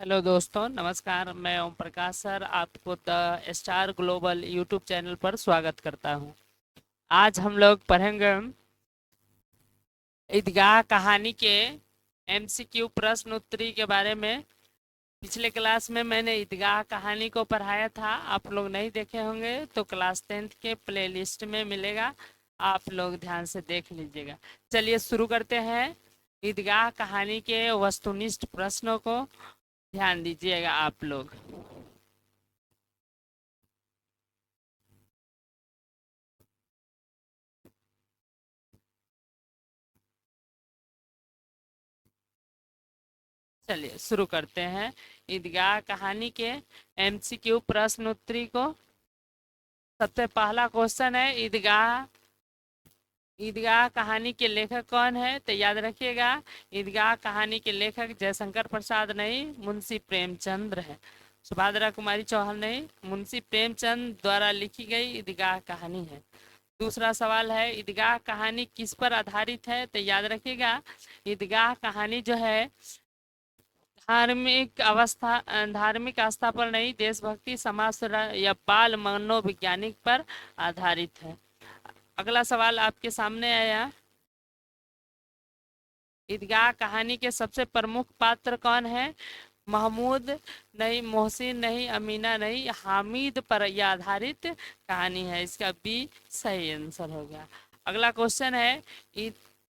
Hello दोस्तों, नमस्कार। मैं ओम प्रकाश सर आपको the star global YouTube channel पर स्वागत करता हूं। आज हम लोग पढ़ेंगे ईदगाह कहानी के एमसीक्यू प्रश्न उत्तरी के बारे में। पिछले क्लास में मैंने ईदगाह कहानी को पढ़ाया था, आप लोग नहीं देखे होंगे तो क्लास 10th के प्लेलिस्ट में मिलेगा, आप लोग ध्यान से देख लीजिएगा। चलिए शुरू करते हैं ईदगाह कहानी के वस्तुनिष्ठ प्रश्नों को। ध्यान दीजिएगा आप लोग। चलिए शुरू करते हैं ईदगाह कहानी के एमसीक्यू प्रश्न उत्तरी को। सबसे पहला क्वेश्चन है, ईदगाह ईदगाह कहानी के लेखक कौन है? तो याद रखिएगा, ईदगाह कहानी के लेखक जयशंकर प्रसाद नहीं, मुंशी प्रेमचंद्र है। सुभद्रा कुमारी चौहान नहीं, मुंशी प्रेमचंद द्वारा लिखी गई ईदगाह कहानी है। दूसरा सवाल है, ईदगाह कहानी किस पर आधारित है? तो याद रखिएगा, ईदगाह कहानी जो है धार्मिक आस्था पर नहीं, देशभक्ति, समाज सुधार या बाल मनोवैज्ञानिक पर आधारित है। अगला सवाल आपके सामने आया, ईदगाह कहानी के सबसे प्रमुख पात्र कौन है? महमूद नहीं, मोहसिन नहीं, अमीना नहीं, हामिद पर यह आधारित कहानी है। इसका बी सही आंसर होगा। अगला क्वेश्चन है,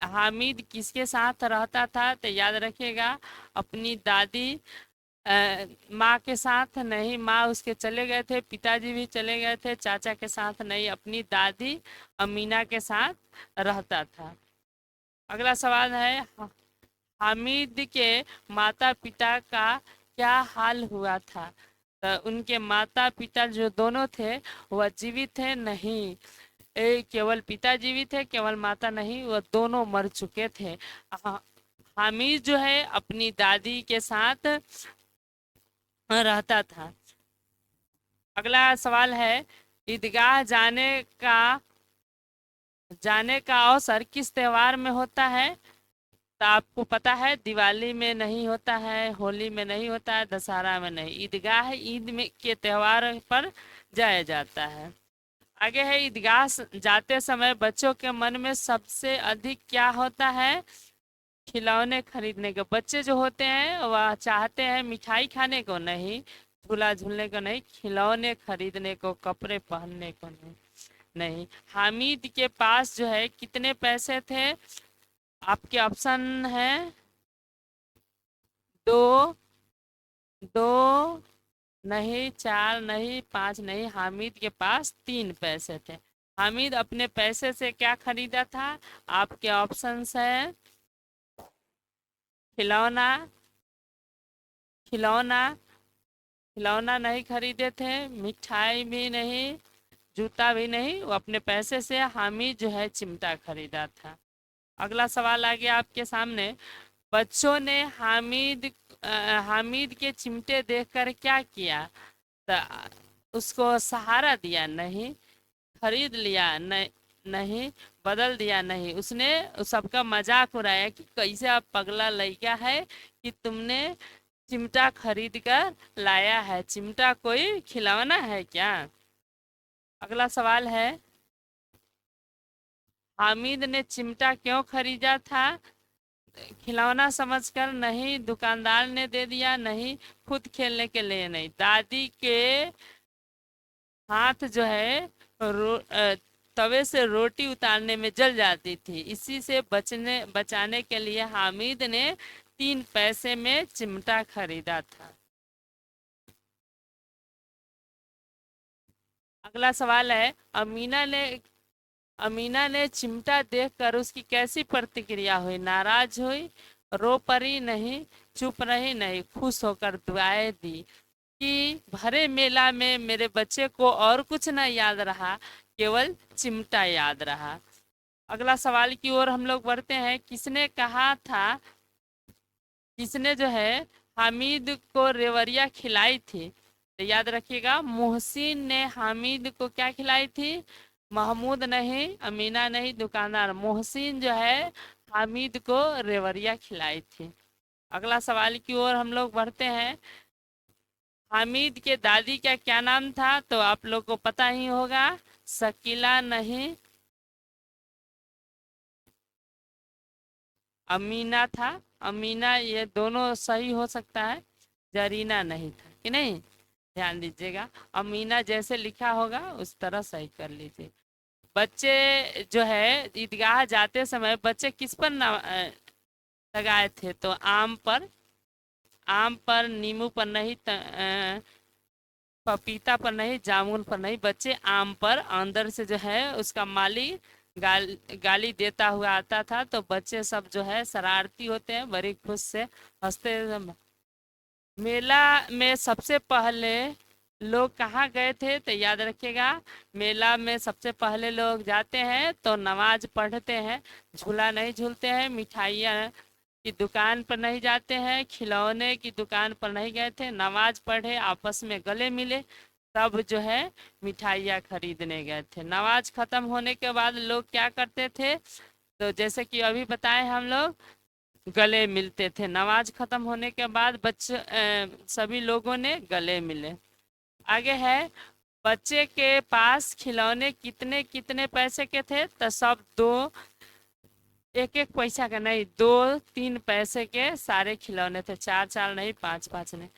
हामिद किसके साथ रहता था? तो याद रखिएगा, अपनी दादी माँ के साथ नहीं, माँ उसके चले गए थे, पिताजी भी चले गए थे, चाचा के साथ नहीं, अपनी दादी अमीना के साथ रहता था। अगला सवाल है, हामिद के माता पिता का क्या हाल हुआ था? तो उनके माता पिता जो दोनों थे वह जीवित थे नहीं, केवल पिता जीवित है, केवल माता नहीं, वह दोनों मर चुके थे। हामिद जो है अपनी दादी के साथ रहता था। अगला सवाल है, ईदगाह जाने का अवसर किस त्योहार में होता है? तो आपको पता है, दिवाली में नहीं होता है, होली में नहीं होता है, दशहरा में नहीं, ईदगाह ईद में के त्योहार पर जाया जाता है। आगे है, ईदगाह जाते समय बच्चों के मन में सबसे अधिक क्या होता है? खिलौने खरीदने के। बच्चे जो होते हैं वह चाहते हैं मिठाई खाने को नहीं, झूला झूलने को नहीं, खिलौने खरीदने को, कपड़े पहनने को नहीं। नहीं, हामिद के पास जो है कितने पैसे थे? आपके ऑप्शन है दो, दो नहीं, चार नहीं, पांच नहीं, हामिद के पास 3 पैसे थे। हामिद अपने पैसे से क्या खरीदा था? आपके ऑप्शंस है खिलौना, खिलौना, खिलौना नहीं खरीदे थे, मिठाई भी नहीं, जूता भी नहीं, वो अपने पैसे से हामिद जो है चिमटा खरीदा था। अगला सवाल आ गया आपके सामने, बच्चों ने हामिद के चिमटे देखकर क्या किया? तो उसको सहारा दिया नहीं, खरीद लिया नहीं, नहीं, बदल दिया नहीं, उसने सबका मजाक उड़ाया कि कैसे आप पगला लड़का है कि तुमने चिमटा खरीद कर लाया है, चिमटा कोई खिलौना है क्या? अगला सवाल है, हामिद ने चिमटा क्यों खरीदा था? खिलौना समझकर नहीं, दुकानदार ने दे दिया नहीं, खुद खेलने के लिए नहीं, दादी के हाथ जो है तवे से रोटी उतारने में जल जाती थी, इसी से बचाने के लिए हामिद ने 3 पैसे में चिमटा खरीदा था। अगला सवाल है, अमीना ने चिमटा देखकर उसकी कैसी प्रतिक्रिया हुई? नाराज हुई, रो पड़ी नहीं, चुप रही नहीं, खुश होकर दुआएं दी कि भरे मेला में मेरे बच्चे को और कुछ न याद रहा, केवल चिमटा याद रहा। अगला सवाल की ओर हम लोग बढ़ते हैं, किसने कहा था, किसने जो है हामिद को रेवड़िया खिलाई थी? तो याद रखिएगा, मोहसिन ने हामिद को क्या खिलाई थी? महमूद नहीं, अमीना नहीं, दुकानदार, मोहसिन जो है हामिद को रेवड़िया खिलाई थी। अगला सवाल की ओर हम लोग बढ़ते हैं। हामिद के दादी का क्या नाम था? तो आप लोग को पता ही होगा, शकीला नहीं, अमीना था। अमीना, ये दोनों सही हो सकता है, जरीना नहीं था कि नहीं। ध्यान दीजिएगा, अमीना जैसे लिखा होगा उस तरह सही कर लीजिए। बच्चे जो है ईदगाह जाते समय बच्चे किस पर लगाए थे? तो आम पर, आम पर, नींबू पर नहीं, पपीता पर नहीं, जामुन पर नहीं, बच्चे आम पर। अंदर से जो है उसका माली गाली देता हुआ आता था, तो बच्चे सब जो है शरारती होते हैं, बड़ी खुश से हंसते। मेला में सबसे पहले लोग कहाँ गए थे? तो याद रखिएगा, मेला में सबसे पहले लोग जाते हैं तो नमाज पढ़ते हैं, झूला नहीं झूलते हैं, मिठाइयाँ की दुकान पर नहीं जाते हैं, खिलौने की दुकान पर नहीं गए थे, नमाज पढ़े, आपस में गले मिले, तब जो है मिठाइयाँ खरीदने गए थे। नमाज खत्म होने के बाद लोग क्या करते थे? तो जैसे कि अभी बताए हम लोग, गले मिलते थे। नमाज खत्म होने के बाद बच्चे सभी लोगों ने गले मिले। आगे है, बच्चे के पास खिलौने कितने कितने पैसे के थे? तो सब दो, एक एक पैसा का नहीं, दो तीन पैसे के सारे खिलौने थे, चार चार नहीं, पांच पांच नहीं।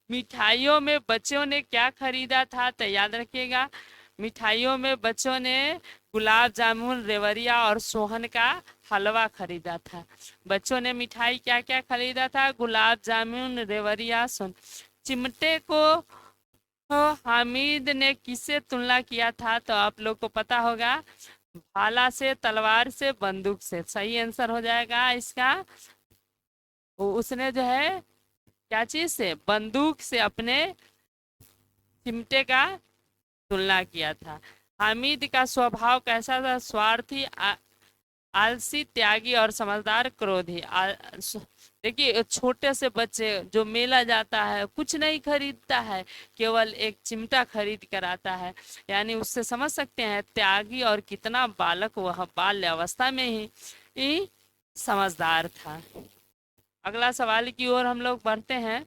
मिठाइयों में बच्चों ने क्या खरीदा था? तो याद रखिएगा, मिठाइयों में बच्चों ने गुलाब जामुन, रेवड़िया और सोहन का हलवा खरीदा था। बच्चों ने मिठाई क्या क्या खरीदा था? गुलाब जामुन, रेवड़िया, सोहन। चिमटे को हामिद ने किससे तुलना किया था? तो आप लोग को पता होगा, भाला से, तलवार से, बंदूक से। सही आंसर हो जाएगा इसका, उसने जो है क्या चीज से? बंदूक से अपने चिमटे का तुलना किया था। हामिद का स्वभाव कैसा था? स्वार्थी, आलसी, त्यागी और समझदार, क्रोधी। देखिए, छोटे से बच्चे जो मेला जाता है कुछ नहीं खरीदता है, केवल एक चिमटा खरीद कर आता है, यानी उससे समझ सकते हैं त्यागी और कितना बालक वह बाल्य अवस्था में ही समझदार था। अगला सवाल की ओर हम लोग बढ़ते हैं।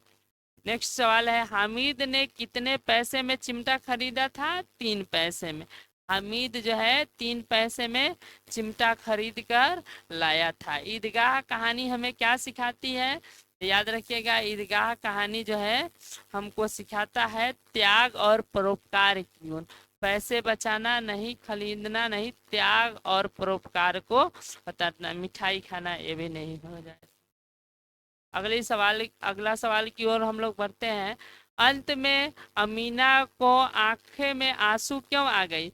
नेक्स्ट सवाल है, हामिद ने कितने पैसे में चिमटा खरीदा था? 3 पैसे में। हामिद जो है 3 पैसे में चिमटा खरीद कर लाया था। ईदगाह कहानी हमें क्या सिखाती है? याद रखिएगा, ईदगाह कहानी जो है हमको सिखाता है त्याग और परोपकार की ओर। पैसे बचाना नहीं, खरीदना नहीं, त्याग और परोपकार को बताना। मिठाई खाना ये भी नहीं हो जाए। अगला सवाल की ओर हम लोग बढ़ते हैं। अंत में अमीना को आंखें में आंसू क्यों आ गई?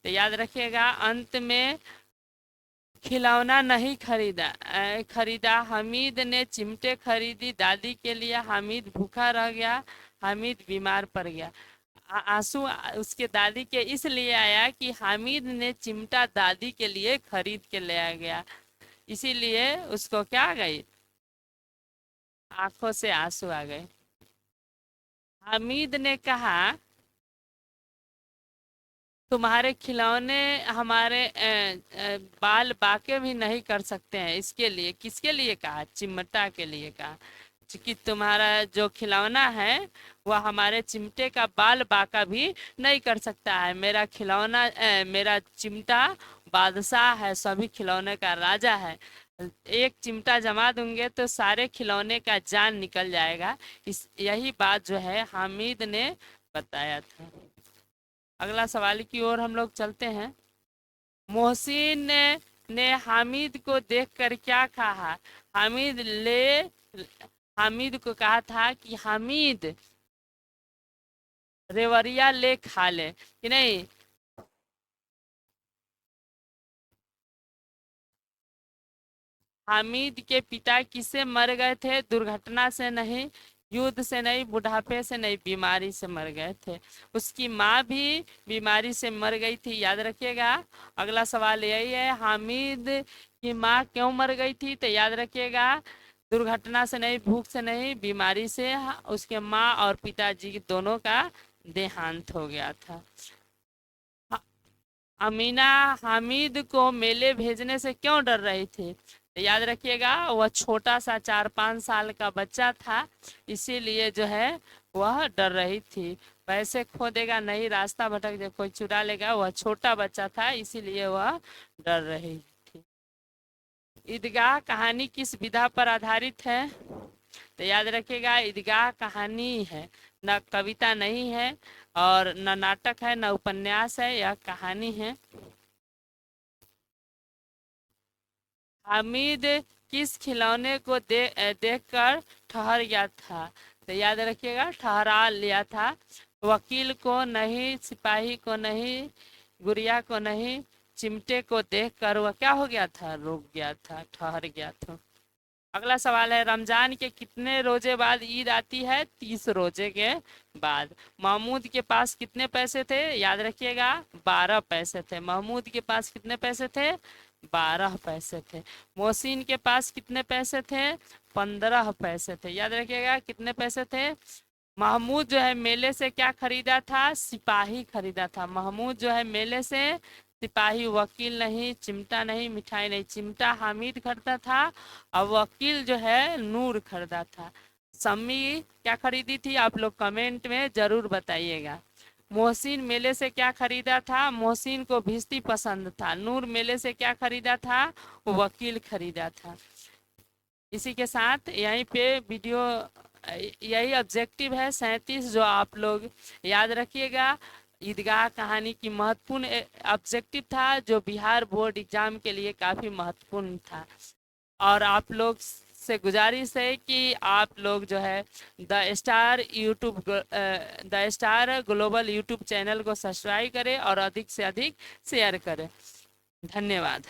तो याद रखिएगा, अंत में खिलौना नहीं खरीदा, हामिद ने चिमटे खरीदी दादी के लिए। हामिद भूखा रह गया, हामिद बीमार पड़ गया। आंसू उसके दादी के इसलिए आया कि हामिद ने चिमटा दादी के लिए खरीद के ले आ गया, इसीलिए उसको क्या आ गई? आंखों से आंसू आ गए। हामिद ने कहा, तुम्हारे खिलौने हमारे बाल बाके भी नहीं कर सकते हैं। इसके लिए किसके लिए कहा? चिमटा के लिए कहा कि तुम्हारा जो खिलौना है वह हमारे चिमटे का बाल बाका भी नहीं कर सकता है। मेरा खिलौना, मेरा चिमटा बादशाह है, सभी खिलौने का राजा है। एक चिमटा जमा दूंगे तो सारे खिलौने का जान निकल जाएगा। यही बात जो है हामिद ने बताया था। अगला सवाल की ओर हम लोग चलते हैं। मोहसिन ने हामिद को देखकर क्या कहा? हामिद ले हामिद को कहा था कि हामिद रेवड़िया ले खा ले, कि नहीं। हामिद के पिता किससे मर गए थे? दुर्घटना से नहीं, युद्ध से नहीं, बुढ़ापे से नहीं, बीमारी से मर गए थे। उसकी माँ भी बीमारी से मर गई थी, याद रखिएगा। अगला सवाल यही है, हामिद की माँ क्यों मर गई थी? तो याद रखिएगा, दुर्घटना से नहीं, भूख से नहीं, बीमारी से। उसके माँ और पिताजी दोनों का देहांत हो गया था। अमीना हामिद को मेले भेजने से क्यों डर रही थी? तो याद रखिएगा वह छोटा सा 4-5 साल का बच्चा था, इसीलिए जो है वह डर रही थी। पैसे खो देगा नहीं, रास्ता भटक जाए, कोई चुरा लेगा, वह छोटा बच्चा था इसीलिए वह डर रही थी। ईदगाह कहानी किस विधा पर आधारित है? तो याद रखिएगा ईदगाह कहानी है, न कविता नहीं है और न नाटक है, न उपन्यास है, यह कहानी है। हामिद किस खिलौने को देखकर ठहर गया था? तो याद रखिएगा ठहरा लिया था। वकील को नहीं, सिपाही को नहीं, गुड़िया को नहीं, चिमटे को देखकर वह क्या हो गया था? रुक गया था, ठहर गया था। अगला सवाल है, रमजान के कितने रोजे बाद ईद आती है? 30 रोजे के बाद। महमूद के पास कितने पैसे थे? याद रखिएगा 12 पैसे थे। महमूद के पास कितने पैसे थे? 12 पैसे थे। मोहसिन के पास कितने पैसे थे? 15 पैसे थे। याद रखिएगा कितने पैसे थे? महमूद जो है मेले से क्या खरीदा था? सिपाही खरीदा था। महमूद जो है मेले से सिपाही, वकील नहीं, चिमटा नहीं, मिठाई नहीं। चिमटा हामिद खरीदा था और वकील जो है नूर खरीदा था। सम्मी क्या खरीदी थी? आप लोग कमेंट में जरूर बताइएगा। मोहसिन मेले से क्या खरीदा था? मोहसिन को भिश्ती पसंद था। नूर मेले से क्या खरीदा था? वकील खरीदा था। इसी के साथ यहीं पे वीडियो, यही ऑब्जेक्टिव है 37 जो आप लोग याद रखिएगा। ईदगाह कहानी की महत्वपूर्ण ऑब्जेक्टिव था जो बिहार बोर्ड एग्जाम के लिए काफ़ी महत्वपूर्ण था। और आप लोग से गुजारिश है कि आप लोग जो है the star global YouTube channel को सब्सक्राइब करें और अधिक से अधिक शेयर करें। धन्यवाद।